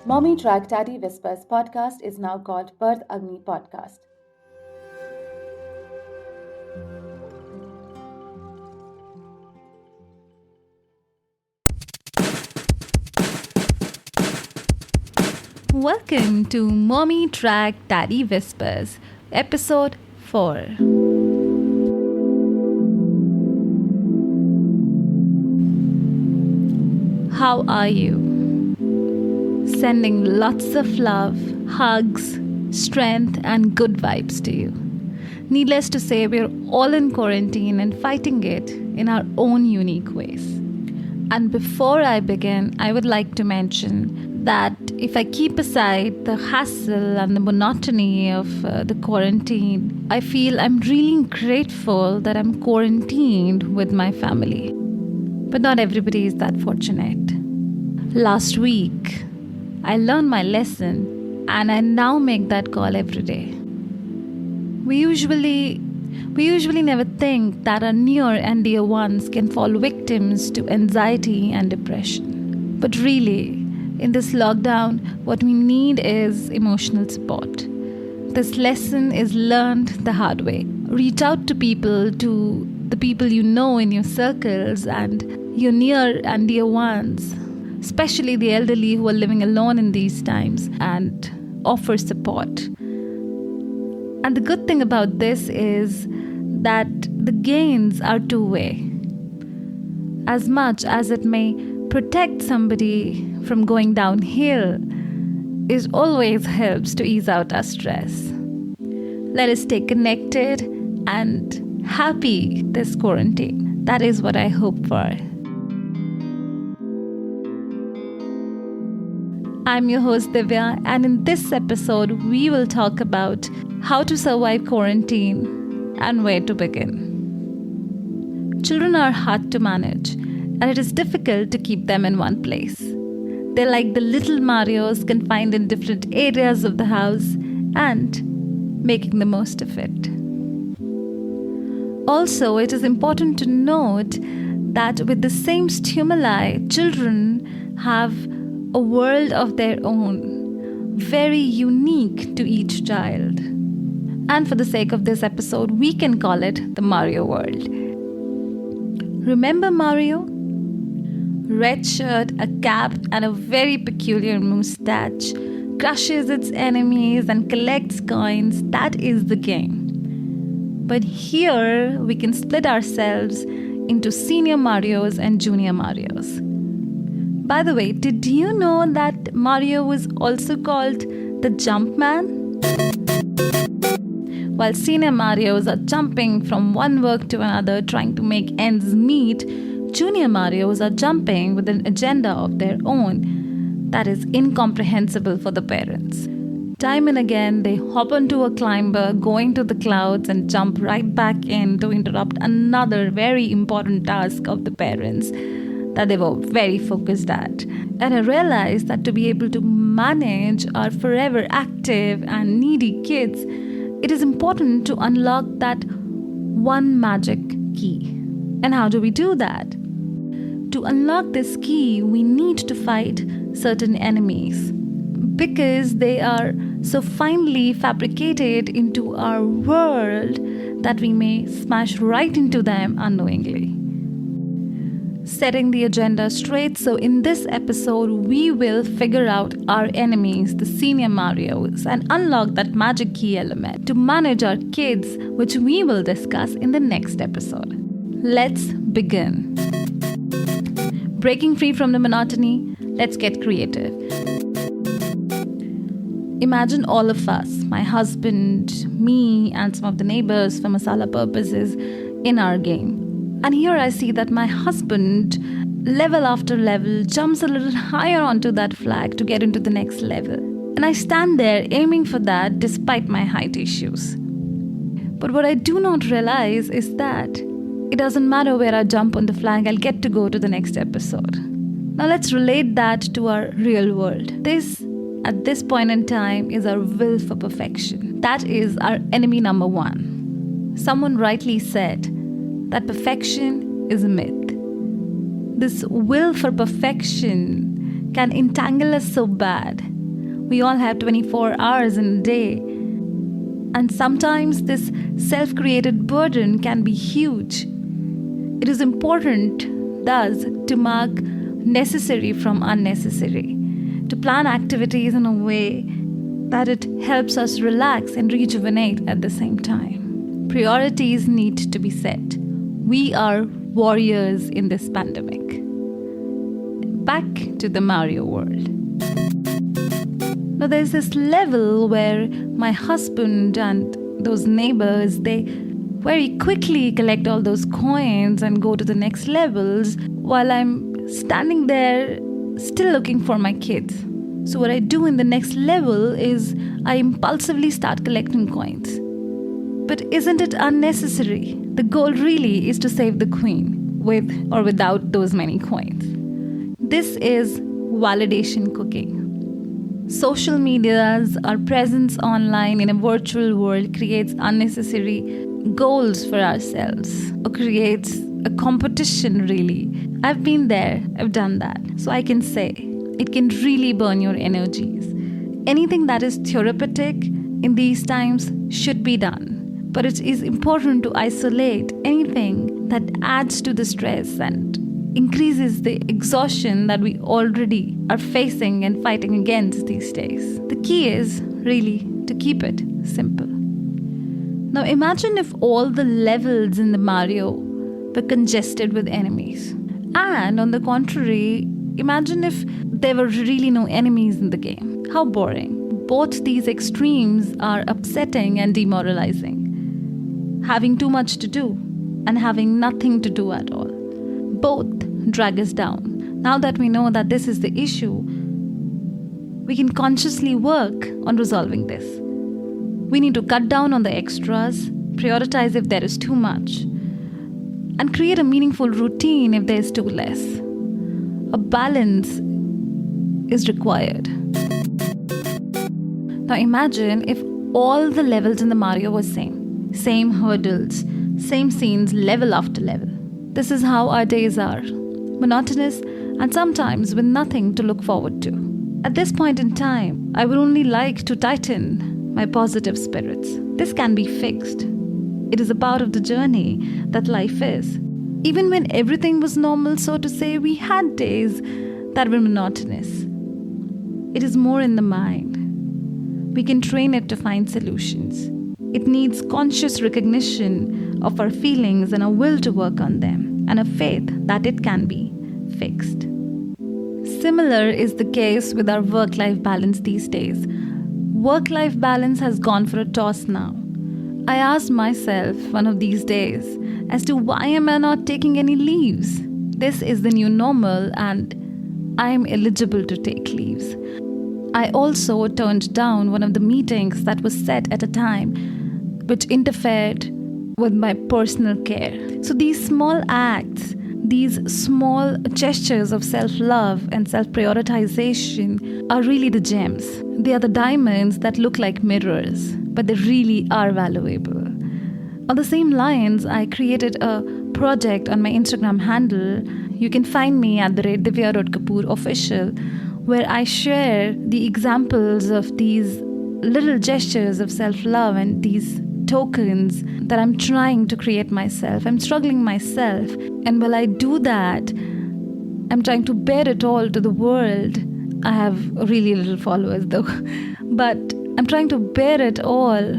Mommytrack Daddy Whispers Podcast is now called Birth Agni Podcast. Welcome to Mommytrack Daddy Whispers, Episode 4. How are you? Sending lots of love, hugs, strength, and good vibes to you. Needless to say, we're all in quarantine and fighting it in our own unique ways. And before I begin, I would like to mention that if I keep aside the hassle and the monotony of the quarantine, I feel I'm really grateful that I'm quarantined with my family. But not everybody is that fortunate. Last week, I learned my lesson and I now make that call every day. We usually never think that our near and dear ones can fall victims to anxiety and depression. But really, in this lockdown, what we need is emotional support. This lesson is learned the hard way. Reach out to the people you know in your circles and your near and dear ones, especially the elderly who are living alone in these times, and offer support. And the good thing about this is that the gains are two-way. As much as it may protect somebody from going downhill, it always helps to ease out our stress. Let us stay connected and happy this quarantine. That is what I hope for. I'm your host Divya, and in this episode, we will talk about how to survive quarantine and where to begin. Children are hard to manage, and it is difficult to keep them in one place. They're like the little Marios confined in different areas of the house and making the most of it. Also, it is important to note that with the same stimuli, children have a world of their own, very unique to each child. And for the sake of this episode, we can call it the Mario world. Remember Mario? Red shirt, a cap, and a very peculiar moustache, crushes its enemies and collects coins. That is the game. But here we can split ourselves into senior Marios and junior Marios. By the way, did you know that Mario was also called the Jump Man? While senior Marios are jumping from one work to another trying to make ends meet, junior Marios are jumping with an agenda of their own that is incomprehensible for the parents. Time and again, they hop onto a climber, going to the clouds and jump right back in to interrupt another very important task of the parents that they were very focused at. And I realized that to be able to manage our forever active and needy kids, it is important to unlock that one magic key. And how do we do that? To unlock this key, we need to fight certain enemies because they are so finely fabricated into our world that we may smash right into them unknowingly. Setting the agenda straight, so in this episode, we will figure out our enemies, the senior Marios, and unlock that magic key element to manage our kids, which we will discuss in the next episode. Let's begin. Breaking free from the monotony, let's get creative. Imagine all of us, my husband, me, and some of the neighbors for masala purposes in our game. And here I see that my husband, level after level, jumps a little higher onto that flag to get into the next level. And I stand there aiming for that despite my height issues. But what I do not realize is that it doesn't matter where I jump on the flag, I'll get to go to the next episode. Now let's relate that to our real world. This, at this point in time, is our will for perfection. That is our enemy number one. Someone rightly said that perfection is a myth. This will for perfection can entangle us so bad. We all have 24 hours in a day. And sometimes this self-created burden can be huge. It is important, thus, to mark necessary from unnecessary, to plan activities in a way that it helps us relax and rejuvenate at the same time. Priorities need to be set. We are warriors in this pandemic. Back to the Mario world. Now there's this level where my husband and those neighbors, they very quickly collect all those coins and go to the next levels while I'm standing there still looking for my kids. So what I do in the next level is I impulsively start collecting coins. But isn't it unnecessary? The goal really is to save the queen, with or without those many coins. This is validation cooking. Social medias, our presence online in a virtual world creates unnecessary goals for ourselves, or creates a competition really. I've been there, I've done that. So I can say, it can really burn your energies. Anything that is therapeutic in these times should be done. But it is important to isolate anything that adds to the stress and increases the exhaustion that we already are facing and fighting against these days. The key is really to keep it simple. Now imagine if all the levels in the Mario were congested with enemies. And on the contrary, imagine if there were really no enemies in the game. How boring. Both these extremes are upsetting and demoralizing. Having too much to do and having nothing to do at all. Both drag us down. Now that we know that this is the issue, we can consciously work on resolving this. We need to cut down on the extras, prioritize if there is too much, and create a meaningful routine if there is too less. A balance is required. Now imagine if all the levels in the Mario were same. Same hurdles, same scenes, level after level. This is how our days are. Monotonous and sometimes with nothing to look forward to. At this point in time, I would only like to tighten my positive spirits. This can be fixed. It is a part of the journey that life is. Even when everything was normal, so to say, we had days that were monotonous. It is more in the mind. We can train it to find solutions. It needs conscious recognition of our feelings and a will to work on them, and a faith that it can be fixed. Similar is the case with our work-life balance these days. Work-life balance has gone for a toss now. I asked myself one of these days as to why am I not taking any leaves? This is the new normal and I am eligible to take leaves. I also turned down one of the meetings that was set at a time which interfered with my personal care. So these small acts, these small gestures of self-love and self-prioritization are really the gems. They are the diamonds that look like mirrors, but they really are valuable. On the same lines, I created a project on my Instagram handle. You can find me at @Divya.Kapoor where I share the examples of these little gestures of self-love and these tokens that I'm trying to create myself. I'm struggling myself. And while I do that, I'm trying to bear it all to the world. I have really little followers though. But I'm trying to bear it all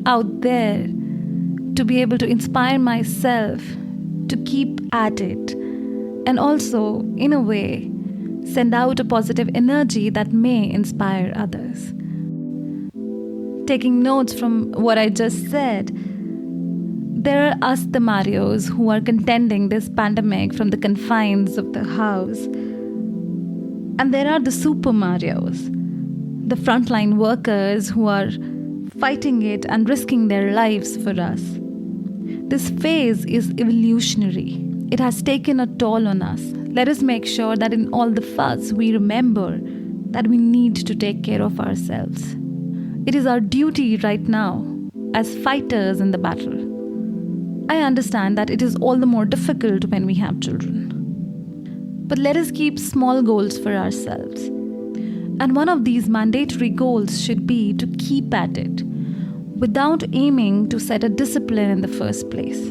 out there to be able to inspire myself to keep at it. And also, in a way, send out a positive energy that may inspire others. Taking notes from what I just said, there are us, the Marios, who are contending this pandemic from the confines of the house. And there are the Super Marios, the frontline workers who are fighting it and risking their lives for us. This phase is evolutionary. It has taken a toll on us. Let us make sure that in all the fuss we remember that we need to take care of ourselves. It is our duty right now as fighters in the battle. I understand that it is all the more difficult when we have children. But let us keep small goals for ourselves. And one of these mandatory goals should be to keep at it, without aiming to set a discipline in the first place.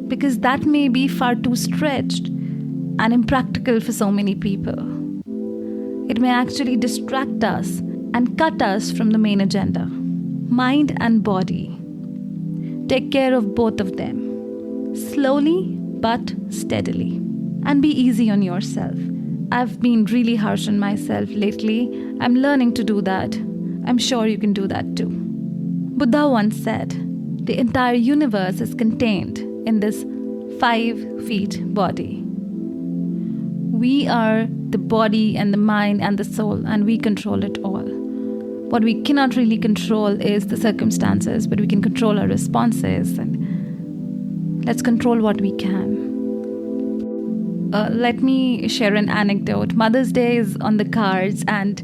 Because that may be far too stretched and impractical for so many people. It may actually distract us and cut us from the main agenda. Mind and body. Take care of both of them. Slowly but steadily. And be easy on yourself. I've been really harsh on myself lately. I'm learning to do that. I'm sure you can do that too. Buddha once said, the entire universe is contained in this 5 feet body. We are the body and the mind and the soul, and we control it all. What we cannot really control is the circumstances, but we can control our responses, and let's control what we can. Let me share an anecdote. Mother's Day is on the cards, and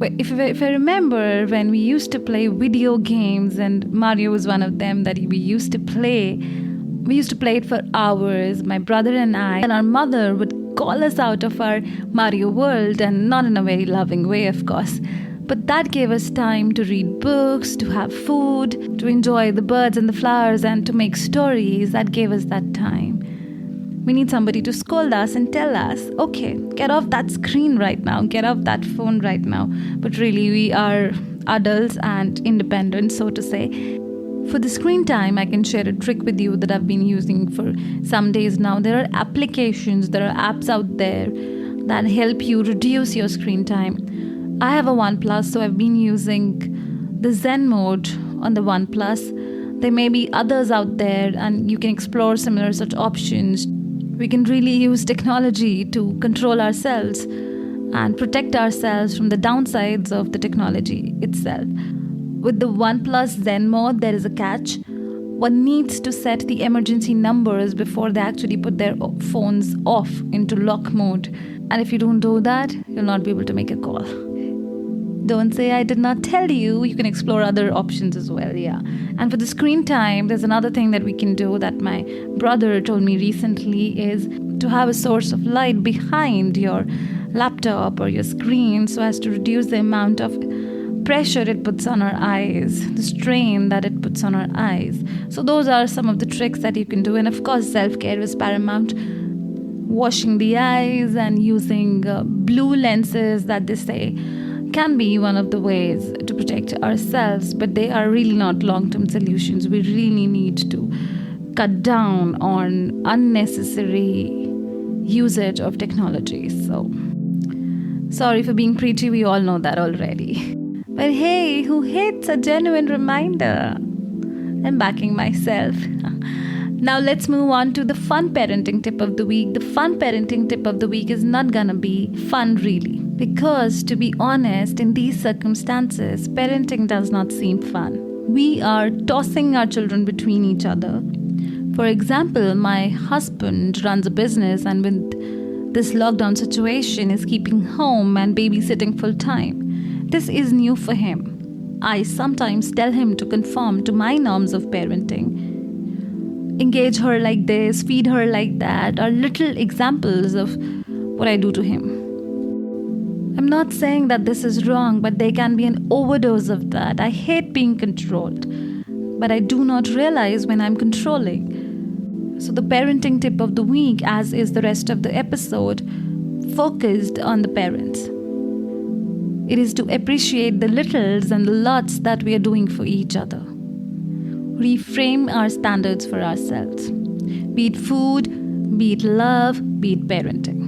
if I remember when we used to play video games, and Mario was one of them that we used to play it for hours, my brother and I, and our mother would call us out of our Mario world, and not in a very loving way, of course. But that gave us time to read books, to have food, to enjoy the birds and the flowers, and to make stories. That gave us that time. We need somebody to scold us and tell us, okay, get off that screen right now, get off that phone right now. But really, we are adults and independent, so to say. For the screen time, I can share a trick with you that I've been using for some days now. There are applications, there are apps out there that help you reduce your screen time. I have a OnePlus, so I've been using the Zen mode on the OnePlus. There may be others out there, and you can explore similar such options. We can really use technology to control ourselves and protect ourselves from the downsides of the technology itself. With the OnePlus Zen mode, there is a catch. One needs to set the emergency numbers before they actually put their phones off into lock mode. And if you don't do that, you'll not be able to make a call. Don't say I did not tell you. You can explore other options as well, yeah. And for the screen time, there's another thing that we can do that my brother told me recently is to have a source of light behind your laptop or your screen so as to reduce the amount of pressure it puts on our eyes, the strain that it puts on our eyes. So those are some of the tricks that you can do. And of course, self-care is paramount. Washing the eyes and using blue lenses that they say can be one of the ways to protect ourselves, but they are really not long-term solutions. We really need to cut down on unnecessary usage of technology. So, sorry for being preachy, we all know that already. But hey, who hates a genuine reminder? I'm backing myself. Now let's move on to the fun parenting tip of the week. The fun parenting tip of the week is not gonna be fun really. Because to be honest, in these circumstances, parenting does not seem fun. We are tossing our children between each other. For example, my husband runs a business and with this lockdown situation is keeping home and babysitting full time. This is new for him. I sometimes tell him to conform to my norms of parenting. Engage her like this, feed her like that, are little examples of what I do to him. I'm not saying that this is wrong, but there can be an overdose of that. I hate being controlled, but I do not realize when I'm controlling. So the parenting tip of the week, as is the rest of the episode, focused on the parents. It is to appreciate the littles and the lots that we are doing for each other. Reframe our standards for ourselves. Be it food, be it love, be it parenting.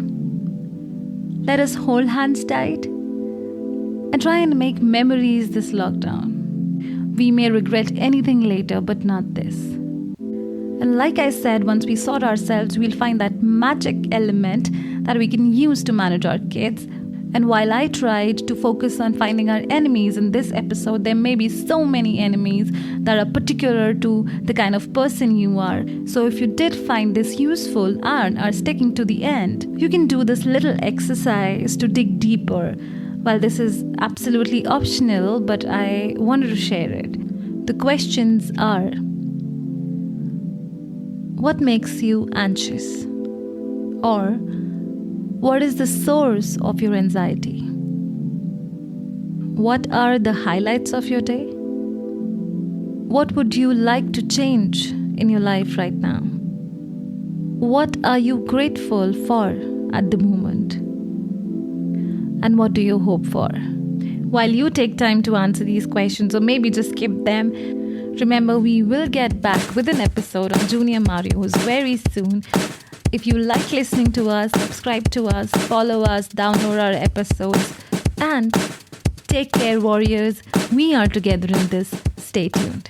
Let us hold hands tight and try and make memories this lockdown. We may regret anything later, but not this. And like I said, once we sort ourselves, we'll find that magic element that we can use to manage our kids. And while I tried to focus on finding our enemies in this episode, there may be so many enemies that are particular to the kind of person you are. So if you did find this useful and are sticking to the end, you can do this little exercise to dig deeper. Well, this is absolutely optional, but I wanted to share it. The questions are: what makes you anxious? Or What is the source of your anxiety? What are the highlights of your day? What would you like to change in your life right now? What are you grateful for at the moment? And what do you hope for? While you take time to answer these questions, or maybe just skip them, remember we will get back with an episode on Junior Mario's very soon. If you like listening to us, subscribe to us, follow us, download our episodes, and take care, warriors. We are together in this. Stay tuned.